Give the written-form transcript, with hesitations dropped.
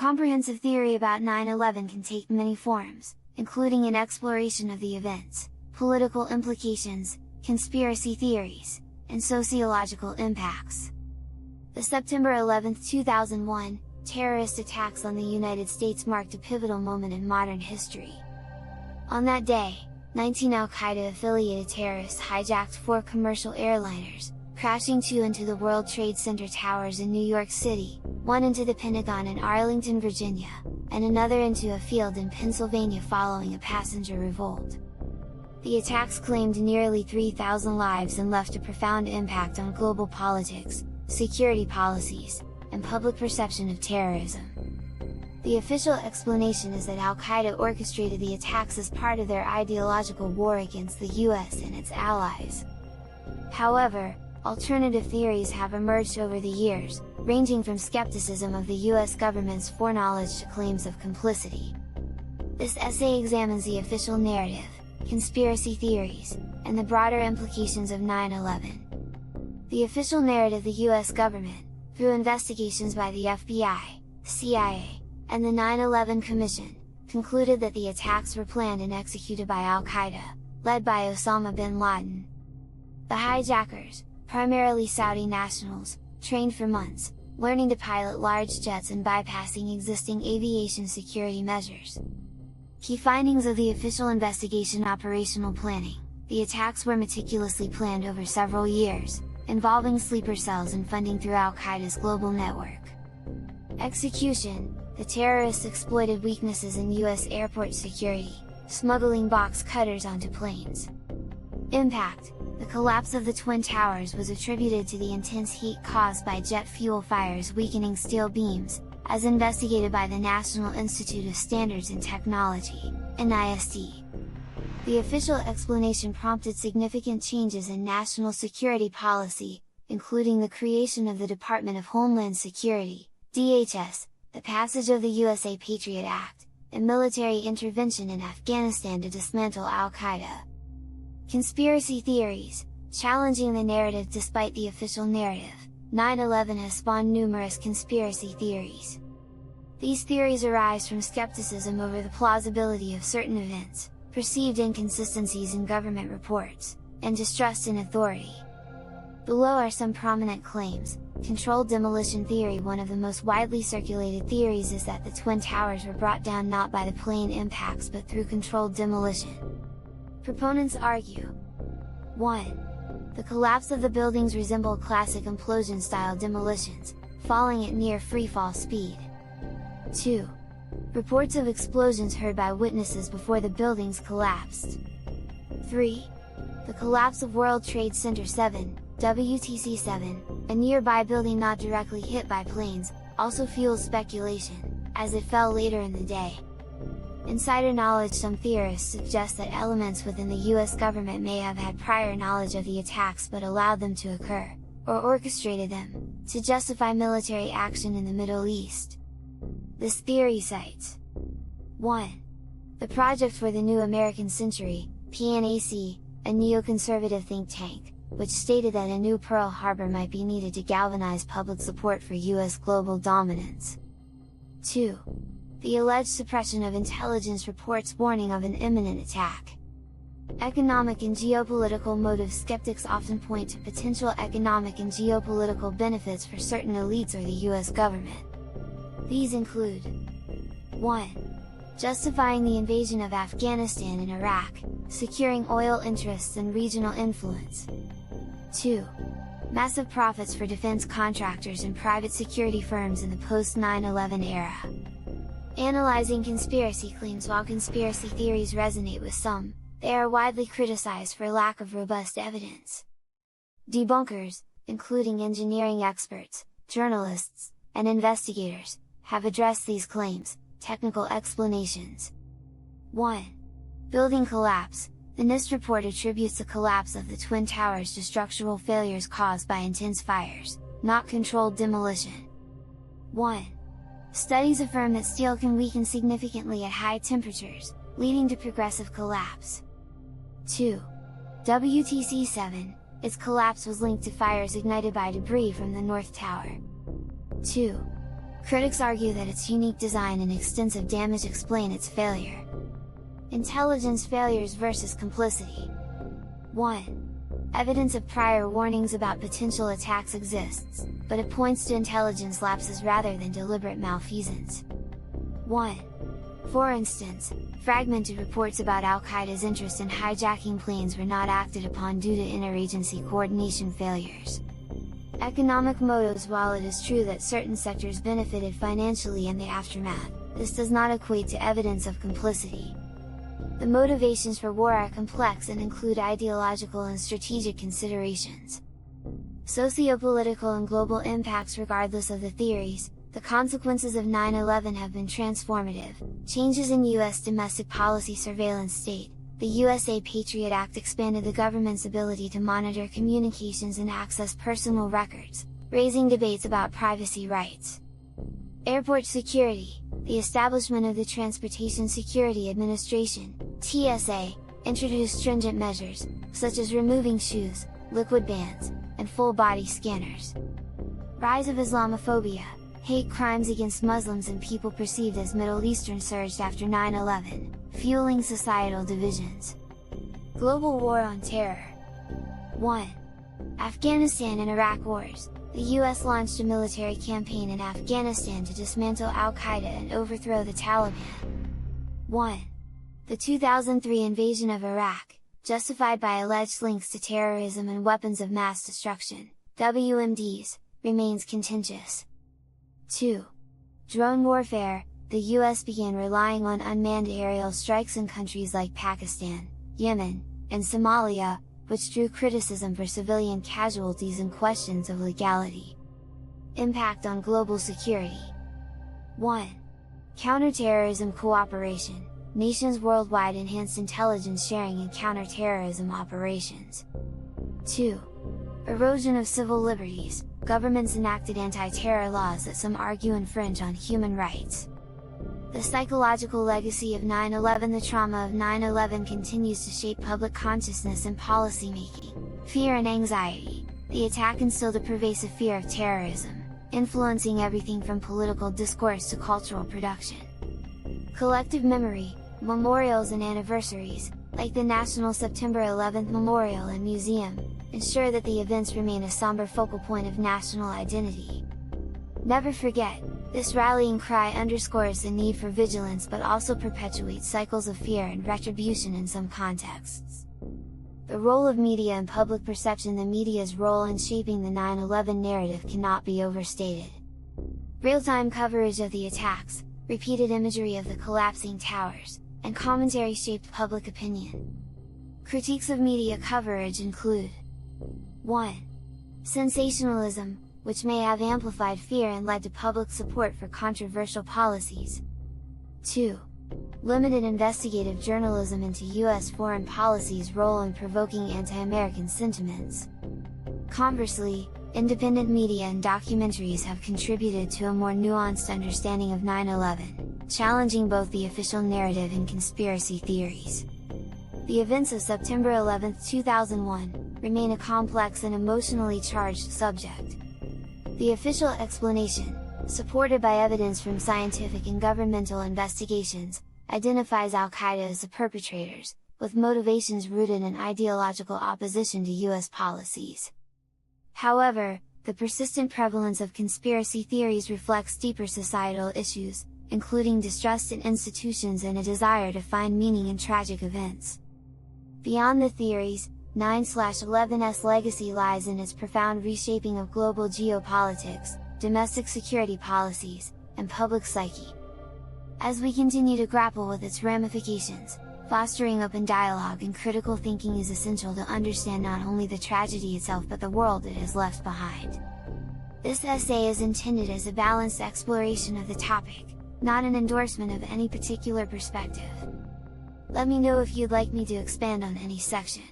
comprehensive theory about 9/11 can take many forms, including an exploration of the events, political implications, conspiracy theories, and sociological impacts. The September 11, 2001, terrorist attacks on the United States marked a pivotal moment in modern history. On that day, 19 al-Qaeda-affiliated terrorists hijacked 4 commercial airliners, crashing 2 into the World Trade Center towers in New York City, 1 into the Pentagon in Arlington, Virginia, and another into a field in Pennsylvania following a passenger revolt. The attacks claimed nearly 3,000 lives and left a profound impact on global politics, security policies, and public perception of terrorism. The official explanation is that al-Qaeda orchestrated the attacks as part of their ideological war against the US and its allies. However, alternative theories have emerged over the years, ranging from skepticism of the US government's foreknowledge to claims of complicity. This essay examines the official narrative, conspiracy theories, and the broader implications of 9/11. The official narrative: the US government, through investigations by the FBI, CIA, and the 9/11 Commission, concluded that the attacks were planned and executed by al-Qaeda, led by Osama bin Laden. The hijackers, primarily Saudi nationals, trained for months, learning to pilot large jets and bypassing existing aviation security measures. Key findings of the official investigation: operational planning: the attacks were meticulously planned over several years, involving sleeper cells and funding through al-Qaeda's global network. Execution: the terrorists exploited weaknesses in US airport security, smuggling box cutters onto planes. Impact: the collapse of the Twin Towers was attributed to the intense heat caused by jet fuel fires weakening steel beams, as investigated by the National Institute of Standards and Technology, NIST. The official explanation prompted significant changes in national security policy, including the creation of the Department of Homeland Security, DHS, the passage of the USA Patriot Act, and military intervention in Afghanistan to dismantle al-Qaeda. Conspiracy theories: challenging the narrative. Despite the official narrative, 9/11 has spawned numerous conspiracy theories. These theories arise from skepticism over the plausibility of certain events, perceived inconsistencies in government reports, and distrust in authority. Below are some prominent claims. Controlled demolition theory: one of the most widely circulated theories is that the Twin Towers were brought down not by the plane impacts but through controlled demolition. Proponents argue: 1. The collapse of the buildings resembled classic implosion-style demolitions, falling at near freefall speed. 2. Reports of explosions heard by witnesses before the buildings collapsed. 3. The collapse of World Trade Center 7, WTC-7, a nearby building not directly hit by planes, also fuels speculation, as it fell later in the day. Insider knowledge: some theorists suggest that elements within the US government may have had prior knowledge of the attacks but allowed them to occur, or orchestrated them, to justify military action in the Middle East. This theory cites 1. The Project for the New American Century, PNAC, a neoconservative think tank, which stated that a new Pearl Harbor might be needed to galvanize public support for US global dominance. 2. The alleged suppression of intelligence reports warning of an imminent attack. Economic and geopolitical motives: skeptics often point to potential economic and geopolitical benefits for certain elites or the US government. These include: 1. Justifying the invasion of Afghanistan and Iraq, securing oil interests and regional influence. 2. Massive profits for defense contractors and private security firms in the post-9/11 era. Analyzing conspiracy claims: while conspiracy theories resonate with some, they are widely criticized for lack of robust evidence. Debunkers, including engineering experts, journalists, and investigators, have addressed these claims. Technical explanations: 1. Building collapse: the NIST report attributes the collapse of the Twin Towers to structural failures caused by intense fires, not controlled demolition. 1. Studies affirm that steel can weaken significantly at high temperatures, leading to progressive collapse. 2. WTC-7, its collapse was linked to fires ignited by debris from the North Tower. 2. Critics argue that its unique design and extensive damage explain its failure. Intelligence failures versus complicity. 1. Evidence of prior warnings about potential attacks exists, but it points to intelligence lapses rather than deliberate malfeasance. 1. For instance, fragmented reports about Al-Qaeda's interest in hijacking planes were not acted upon due to interagency coordination failures. Economic motives. While it is true that certain sectors benefited financially in the aftermath, this does not equate to evidence of complicity. The motivations for war are complex and include ideological and strategic considerations. Sociopolitical and global impacts. Regardless of the theories, the consequences of 9/11 have been transformative. Changes in U.S. domestic policy. Surveillance state. The USA Patriot Act expanded the government's ability to monitor communications and access personal records, raising debates about privacy rights. Airport security. The establishment of the Transportation Security Administration, TSA, introduced stringent measures, such as removing shoes, liquid bans, and full-body scanners. Rise of Islamophobia. Hate crimes against Muslims and people perceived as Middle Eastern surged after 9/11, fueling societal divisions. Global war on terror. 1. Afghanistan and Iraq wars. The US launched a military campaign in Afghanistan to dismantle Al-Qaeda and overthrow the Taliban. 1. The 2003 invasion of Iraq, justified by alleged links to terrorism and weapons of mass destruction, WMDs, remains contentious. 2. Drone warfare. The US began relying on unmanned aerial strikes in countries like Pakistan, Yemen, and Somalia, which drew criticism for civilian casualties and questions of legality. Impact on global security. 1. Counterterrorism cooperation. Nations worldwide enhanced intelligence sharing in counterterrorism operations. 2. Erosion of civil liberties. Governments enacted anti-terror laws that some argue infringe on human rights. The psychological legacy of 9/11. The trauma of 9/11 continues to shape public consciousness and policymaking. Fear and anxiety. The attack instilled a pervasive fear of terrorism, influencing everything from political discourse to cultural production. Collective memory. Memorials and anniversaries, like the National September 11th Memorial and Museum, ensure that the events remain a somber focal point of national identity. Never forget. This rallying cry underscores the need for vigilance but also perpetuates cycles of fear and retribution in some contexts. The role of media and public perception. The media's role in shaping the 9/11 narrative cannot be overstated. Real-time coverage of the attacks, repeated imagery of the collapsing towers, and commentary shaped public opinion. Critiques of media coverage include: 1. Sensationalism, which may have amplified fear and led to public support for controversial policies. 2. Limited investigative journalism into US foreign policy's role in provoking anti-American sentiments. Conversely, independent media and documentaries have contributed to a more nuanced understanding of 9/11, challenging both the official narrative and conspiracy theories. The events of September 11, 2001, remain a complex and emotionally charged subject. The official explanation, supported by evidence from scientific and governmental investigations, identifies Al-Qaeda as the perpetrators, with motivations rooted in ideological opposition to US policies. However, the persistent prevalence of conspiracy theories reflects deeper societal issues, including distrust in institutions and a desire to find meaning in tragic events. Beyond the theories, 9/11's legacy lies in its profound reshaping of global geopolitics, domestic security policies, and public psyche. As we continue to grapple with its ramifications, fostering open dialogue and critical thinking is essential to understand not only the tragedy itself but the world it has left behind. This essay is intended as a balanced exploration of the topic, not an endorsement of any particular perspective. Let me know if you'd like me to expand on any section.